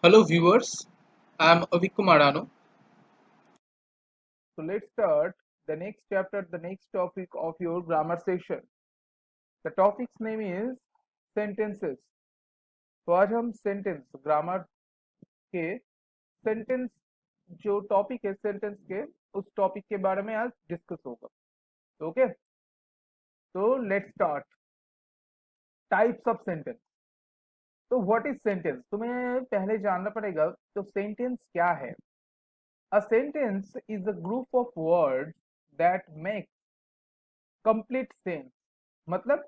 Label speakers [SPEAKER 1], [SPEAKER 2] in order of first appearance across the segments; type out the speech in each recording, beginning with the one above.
[SPEAKER 1] Hello viewers, I am Avik Kumarano.
[SPEAKER 2] So let's start the next chapter, the next topic of your grammar session. The topic's name is sentences. तो आज हम sentence grammar के sentence जो topic है sentence के उस topic के बारे में आज डिस्कस होगा ओके तो let's start types of sentence तो व्हाट इज सेंटेंस तुम्हें पहले जानना पड़ेगा तो सेंटेंस क्या है a sentence is a group of words that make complete sense मतलब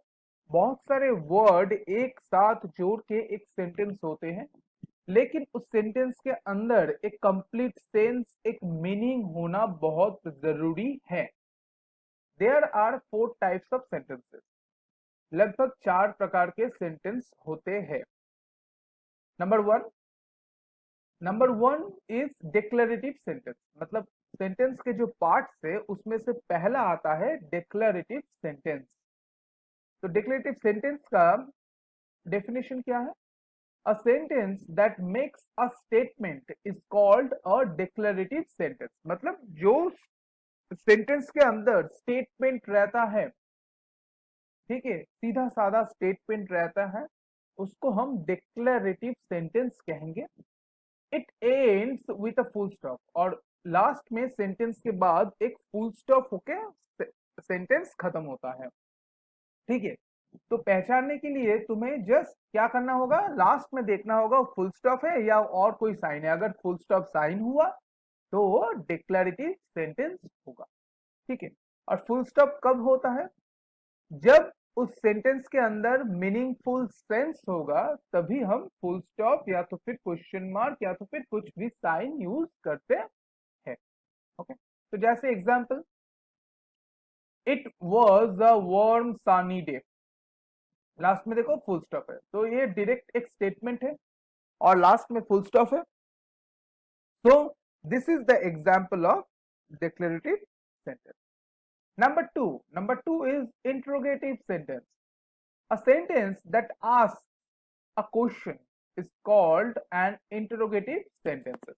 [SPEAKER 2] बहुत सारे वर्ड एक साथ जोड़ के एक सेंटेंस होते हैं लेकिन उस सेंटेंस के अंदर एक कंप्लीट सेंस एक मीनिंग होना बहुत जरूरी है there are 4 types of sentences लगभग 4 प्रकार के सेंटेंस होते हैं number one number one is declarative sentence मतलब सेंटेंस के जो पार्ट्स है उसमें से पहला आता है डिक्लेरेटिव सेंटेंस तो डिक्लेरेटिव सेंटेंस का डेफिनेशन क्या है A sentence that makes a statement is called a declarative sentence. मतलब जो सेंटेंस के अंदर स्टेटमेंट रहता है ठीक है सीधा साधा स्टेटमेंट रहता है उसको हम डिक्लेरेटिव सेंटेंस कहेंगे it ends with a full stop और लास्ट में सेंटेंस के बाद एक फुल स्टॉप होके सेंटेंस खत्म होता है ठीक है तो पहचानने के लिए तुम्हें जस्ट क्या करना होगा लास्ट में देखना होगा फुल स्टॉप है या और कोई साइन है अगर फुल स्टॉप साइन हुआ तो डिक्लेरेटिव सेंटेंस होगा ठीक है और फुल स्टॉप कब होता है जब उस सेंटेंस के अंदर मीनिंगफुल सेंस होगा तभी हम फुल स्टॉप या तो फिर क्वेश्चन मार्क या तो फिर कुछ भी साइन यूज करते हैं ओके तो जैसे example it was a warm sunny day last में देखो फुल स्टॉप है तो ये डायरेक्ट एक स्टेटमेंट है और लास्ट में फुल स्टॉप है so this is the example of declarative sentence number two is interrogative sentence a sentence that asks a question is called an interrogative sentence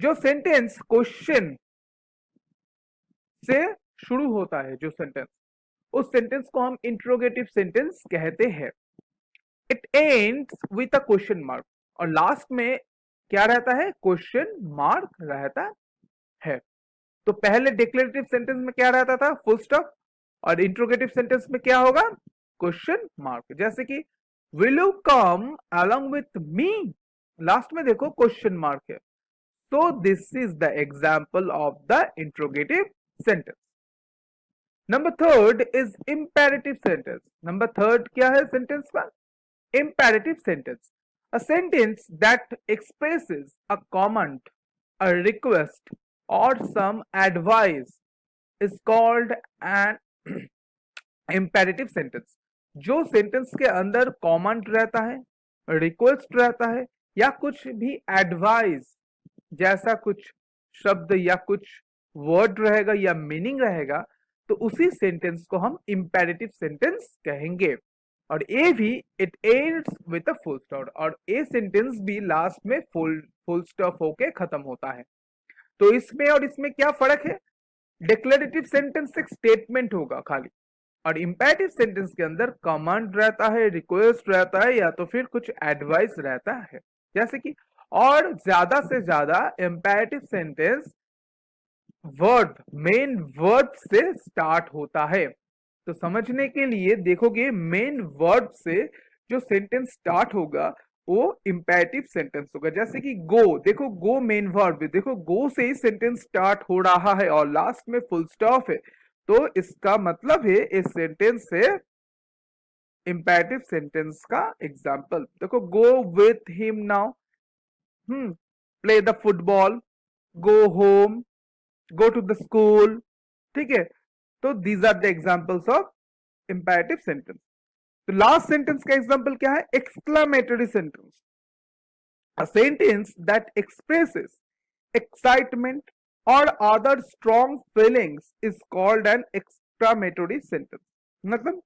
[SPEAKER 2] जो sentence question से शुरू होता है जो सेंटेंस उस सेंटेंस को हम इंट्रोगेटिव सेंटेंस कहते हैं it ends with a question mark और लास्ट में क्या रहता है क्वेश्चन मार्क रहता है तो पहले डिक्लेरेटिव सेंटेंस में क्या रहता था फुल स्टॉप और इंट्रोगेटिव सेंटेंस में क्या होगा क्वेश्चन मार्क जैसे कि will you come along with me last में देखो क्वेश्चन मार्क है so this is the example of the interrogative sentence number third is imperative sentence number third क्या है sentence का imperative sentence a sentence that expresses a comment a request or some advice is called an imperative sentence जो sentence के अंदर comment रहता है request रहता है या कुछ भी एडवाइस जैसा कुछ शब्द या कुछ वर्ड रहेगा या मीनिंग रहेगा तो उसी सेंटेंस को हम इंपेरेटिव सेंटेंस कहेंगे और ए भी it ends with a full stop और ए सेंटेंस भी लास्ट में फुल स्टॉप होके खत्म होता है तो इसमें और इसमें क्या फर्क है डिक्लेरेटिव सेंटेंस एक स्टेटमेंट होगा खाली और इंपेरेटिव सेंटेंस के अंदर कमांड रहता है रिक्वेस्ट रहता है या तो फिर कुछ एडवाइस रहता है जैसे कि और ज्यादा से ज्यादा imperative sentence verb main verb से स्टार्ट होता है तो समझने के लिए देखोगे मेन वर्ब से जो सेंटेंस स्टार्ट होगा वो इंपेरेटिव सेंटेंस होगा जैसे कि गो देखो गो मेन वर्ब देखो गो से ही सेंटेंस स्टार्ट हो रहा है और लास्ट में फुल स्टॉप है तो इसका मतलब है इस सेंटेंस से इंपेरेटिव सेंटेंस का एग्जांपल देखो go with him now play the football go home go to the school ठीक है तो these are the examples of imperative sentence तो लास्ट सेंटेंस का एग्जांपल क्या है exclamatory sentence a sentence that expresses excitement or other strong feelings is called an exclamatory sentence मतलब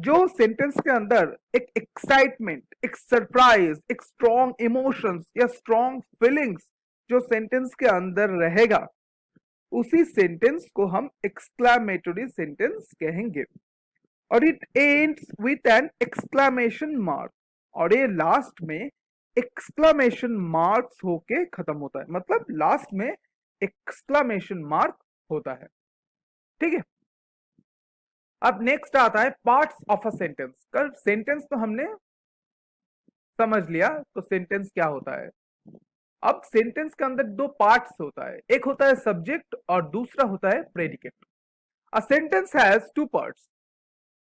[SPEAKER 2] जो sentence के अंदर एक एक्साइटमेंट, एक सरप्राइज, एक स्ट्रॉन्ग इमोशंस या स्ट्रॉन्ग फीलिंग्स जो सेंटेंस के अंदर रहेगा, उसी सेंटेंस को हम एक्सक्लामेटरी सेंटेंस कहेंगे। और it ends with an exclamation mark, और ये लास्ट में एक्सक्लामेशन मार्क्स होके खत्म होता है, मतलब लास्ट में एक्सक्लामेशन मार्क होता है। ठीक है, अब नेक्स्ट आता है पार्ट्स ऑफ अ सेंटेंस। कल सेंटेंस तो हमने समझ लिया, तो सेंटेंस क्या होता है। अब सेंटेंस के अंदर दो पार्ट्स होता है, एक होता है सब्जेक्ट और दूसरा होता है predicate. A sentence has two parts,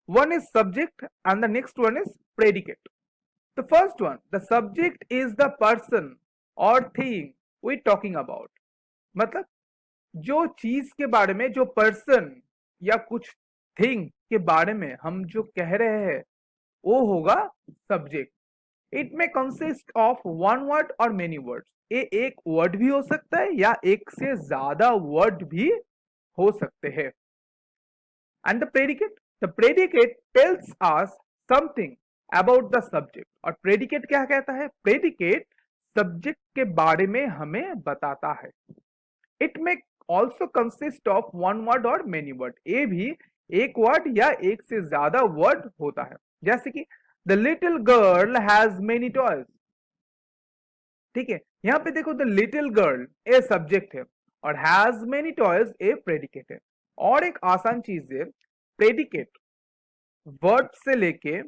[SPEAKER 2] one is subject and the next one is predicate. The first one, the subject is the person or thing we talking about. मतलब जो चीज के बारे में, जो पर्सन या कुछ थिंग के बारे में हम जो कह रहे हैं वो होगा सब्जेक्ट। इट में कंसिस्ट ऑफ वन वर्ड और मेनी वर्ड्स, ये एक वर्ड भी हो सकता है या एक से ज्यादा वर्ड भी हो सकते हैं। And the predicate tells us something about the subject. और प्रेडिकेट क्या कहता है, प्रेडिकेट सब्जेक्ट के बारे में हमें बताता है। इट में also consist of one word और मेनी वर्ड, ये भी एक वर्ड या एक से ज्यादा वर्ड होता है। जैसे कि the little girl has many toys. ठीक है, यहां पे देखो the little girl a subject है और has many toys A predicate है। और एक आसान चीज है, प्रेडिकेट वर्ब से लेके,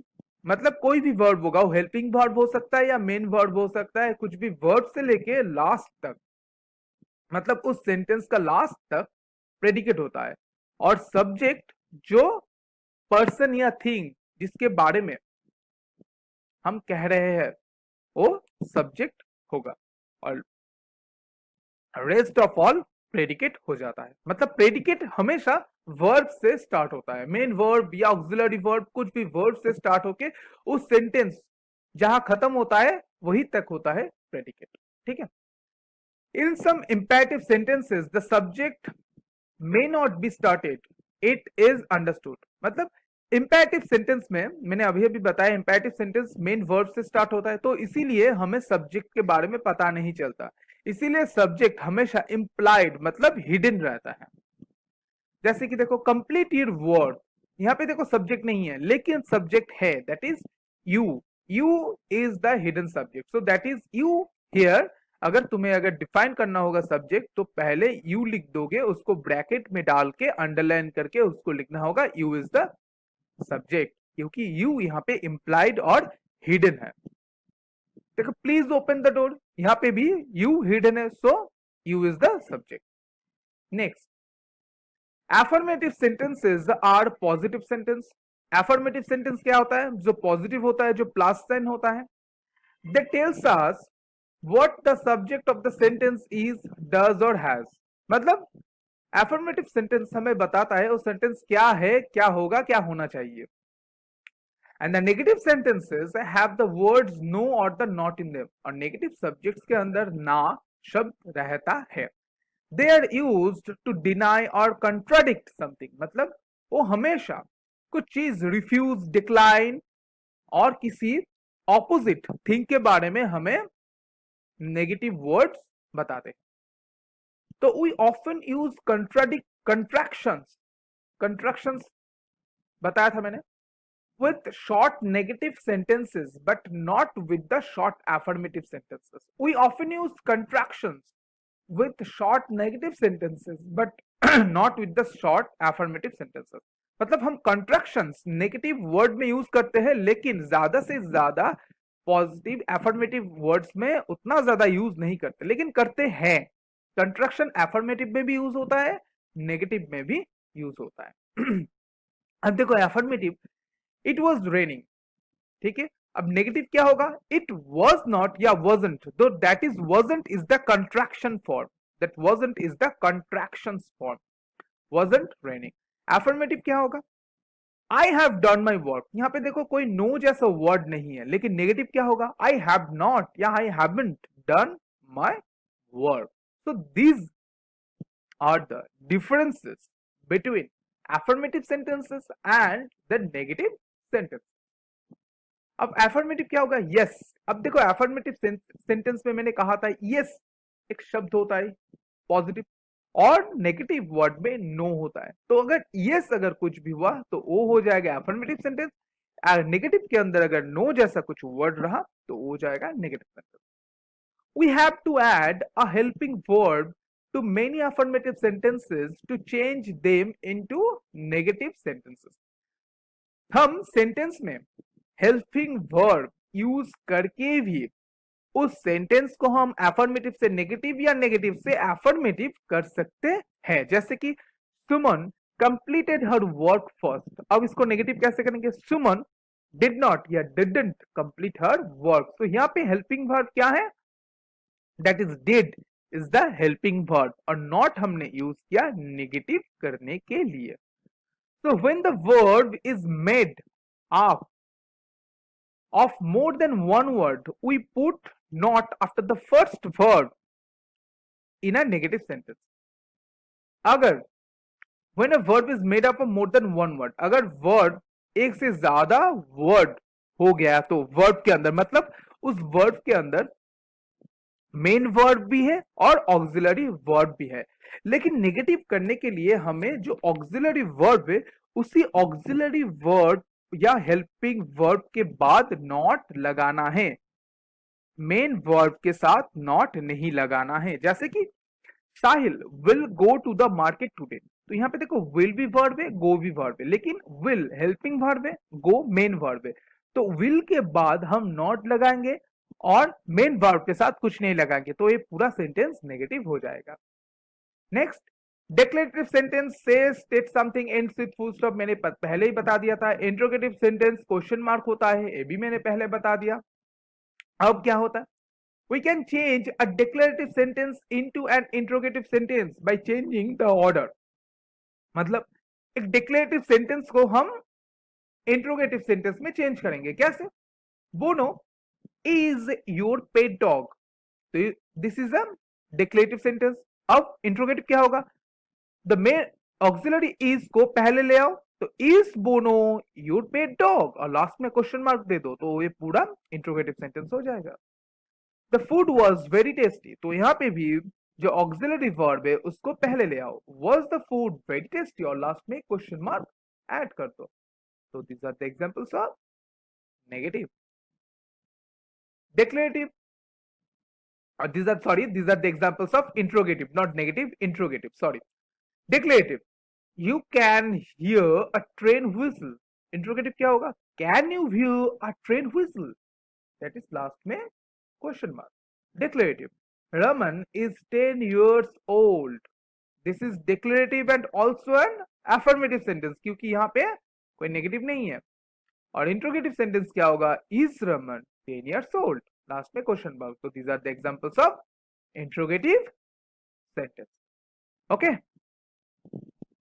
[SPEAKER 2] मतलब कोई भी वर्ब होगा, वो हेल्पिंग वर्ब हो सकता है या मेन वर्ब हो सकता है, कुछ भी वर्ब से लेके लास्ट तक, मतलब उस सेंटेंस का लास्ट तक प्रेडिकेट होता है। और सब्जेक्ट जो पर्सन या थिंग जिसके बारे में हम कह रहे हैं वो सब्जेक्ट होगा, और रेस्ट ऑफ ऑल प्रेडिकेट हो जाता है। मतलब प्रेडिकेट हमेशा वर्ब से स्टार्ट होता है, मेन वर्ब या ऑक्सिलरी वर्ब, कुछ भी वर्ब से स्टार्ट होके उस सेंटेंस जहां खत्म होता है वही तक होता है प्रेडिकेट। ठीक है, in some imperative sentences the subject may not be started, it is understood। मतलब इंपेरेटिव सेंटेंस में मैंने अभी अभी बताया, इंपेरेटिव सेंटेंस मेन वर्ब से स्टार्ट होता है, तो इसीलिए हमें सब्जेक्ट के बारे में पता नहीं चलता, इसीलिए सब्जेक्ट हमेशा इंप्लाइड मतलब हिडन रहता है। जैसे कि देखो कंप्लीट योर वर्ड, यहाँ पे देखो सब्जेक्ट नहीं है लेकिन सब्जेक्ट है, that is you. You is the hidden subject, so that is you here. अगर तुम्हें अगर डिफाइन करना होगा सब्जेक्ट तो पहले यू लिख दोगे, उसको ब्रैकेट में डाल के अंडरलाइन करके उसको लिखना होगा यू इज द सब्जेक्ट, क्योंकि यू यहाँ पे इंप्लाइड और हिडन है। देखो प्लीज ओपन द डोर, यहाँ पे भी यू हिडन है, so you is the subject. Next, affirmative sentences are positive sentence. Affirmative sentence क्या होता है, जो पॉजिटिव होता है, जो प्लस साइन होता है। They tells us what the subject of the sentence is, does or has। मतलब affirmative sentence हमें बताता है वो सेंटेंस क्या है, क्या होगा, क्या होना चाहिए। and the negative sentences have the words no or the not in them। और negative subjects के अंदर ना शब्द रहता है। they are used to deny or contradict something। मतलब वो हमेशा कुछ चीज रिफ्यूज, डिक्लाइन और किसी ऑपोजिट थिंग के बारे में हमें नेगेटिव वर्ड्स बताते हैं। तो वी ऑफन यूज कंट्रैक्शंस बताया था मैंने, with short negative sentences but not with the short affirmative sentences। we often use contractions with short negative sentences but not with the short affirmative sentences। मतलब हम contractions negative word में use करते हैं लेकिन ज्यादा से ज्यादा पॉजिटिव एफर्मेटिव वर्ड्स में उतना ज्यादा यूज नहीं करते, लेकिन करते हैं। कंट्रक्शन एफर्मेटिव में भी यूज होता है, नेगेटिव में भी यूज होता है। अब देखो एफर्मेटिव, इट वॉज रेनिंग, ठीक है। अब नेगेटिव क्या होगा, इट वॉज नॉट या वॉजंट, दो that is wasn't is the contraction form, that wasn't is the contraction form, wasn't raining. Affirmative क्या होगा, I have done my work. यहाँ पे देखो कोई नो जैसा वर्ड नहीं है, लेकिन नेगेटिव क्या होगा, आई हैव नॉट या I haven't done my work. So these are the differences between affirmative sentences and the negative sentence. अब एफर्मेटिव क्या होगा? यस। अब देखो एफर्मेटिव सेंटेंस में मैंने कहा था यस एक शब्द होता है पॉजिटिव, और नेगेटिव वर्ड में नो होता है। तो अगर यस अगर कुछ भी हुआ तो वो हो जाएगा एफर्मेटिव सेंटेंस, नेगेटिव के अंदर अगर नो जैसा कुछ वर्ड रहा तो वो हो जाएगा negative sentence. We have to add a helping verb to many affirmative sentences to change them into negative sentences. हम सेंटेंस में हेल्पिंग वर्ब यूज करके भी उस सेंटेंस को हम एफर्मेटिव से नेगेटिव या नेगेटिव से एफर्मेटिव कर सकते हैं। जैसे कि सुमन कंप्लीटेड हर वर्क फर्स्ट। अब इसको नेगेटिव कैसे करेंगे? सुमन डिड नॉट या डिडंट कंप्लीट हर वर्क। तो यहाँ पे हेल्पिंग वर्ब क्या है? That is did is the helping verb, और नॉट हमने यूज किया नेगेटिव करने के लिए। So when the verb is made up of more than one word, we put not after the first verb in a negative sentence. अगर when a verb is made up of more than one word, अगर verb एक से ज्यादा word हो गया तो verb के अंदर, मतलब उस verb के अंदर मेन वर्ब भी है और ऑक्सिलरी वर्ब भी है, लेकिन नेगेटिव करने के लिए हमें जो ऑक्सिलरी वर्ब है उसी ऑक्सिलरी वर्ब या हेल्पिंग वर्ब के बाद नॉट लगाना है, मेन वर्ब के साथ नॉट नहीं लगाना है। जैसे कि Sahil will go to the market today, तो यहाँ पे देखो विल भी वर्ब है, गो भी वर्ब है, लेकिन विल हेल्पिंग वर्ब है, गो मेन वर्ब है, तो विल के बाद हम नॉट लगाएंगे और मेन वर्ब के साथ कुछ नहीं लगाएंगे, तो ये पूरा सेंटेंस नेगेटिव हो जाएगा। नेक्स्ट, डिक्लेरेटिव सेंटेंस से state something ends with full stop, मैंने पहले ही बता दिया था। इंट्रोगेटिव सेंटेंस क्वेश्चन मार्क होता है, ये भी मैंने पहले बता दिया। अब क्या होता है? We can change a declarative sentence into an interrogative sentence by changing the order. मतलब एक डिक्लेरेटिव सेंटेंस को हम इंट्रोगेटिव सेंटेंस में चेंज करेंगे। कैसे? बोनो is your pet dog, तो this is a declarative sentence. अब इंट्रोगेटिव क्या होगा? द मेन ऑक्सिलरी इज को पहले ले आओ, तो is Bono your pet dog, और लास्ट में क्वेश्चन मार्क दे दो, तो ये पूरा इंट्रोगेटिव सेंटेंस हो जाएगा। The food was very tasty, तो यहाँ पे भी जो ऑक्सिलरी वर्ब है उसको पहले ले आओ, was the food very tasty, और लास्ट में क्वेश्चन मार्क ऐड कर दो। तो these are the examples of negative. Declarative, these are the examples of interrogative, not negative, interrogative, sorry. Declarative, you can hear a train whistle. Interrogative क्या होगा? Can you hear a train whistle? That is last में question mark. Declarative, Raman is 10 years old. This is declarative and also an affirmative sentence, क्योंकि यहाँ पे कोई negative नहीं है। और interrogative sentence क्या होगा? Is Raman 10 years old? Last में क्वेश्चन मार्क। तो these are the examples of interrogative sentence. Okay.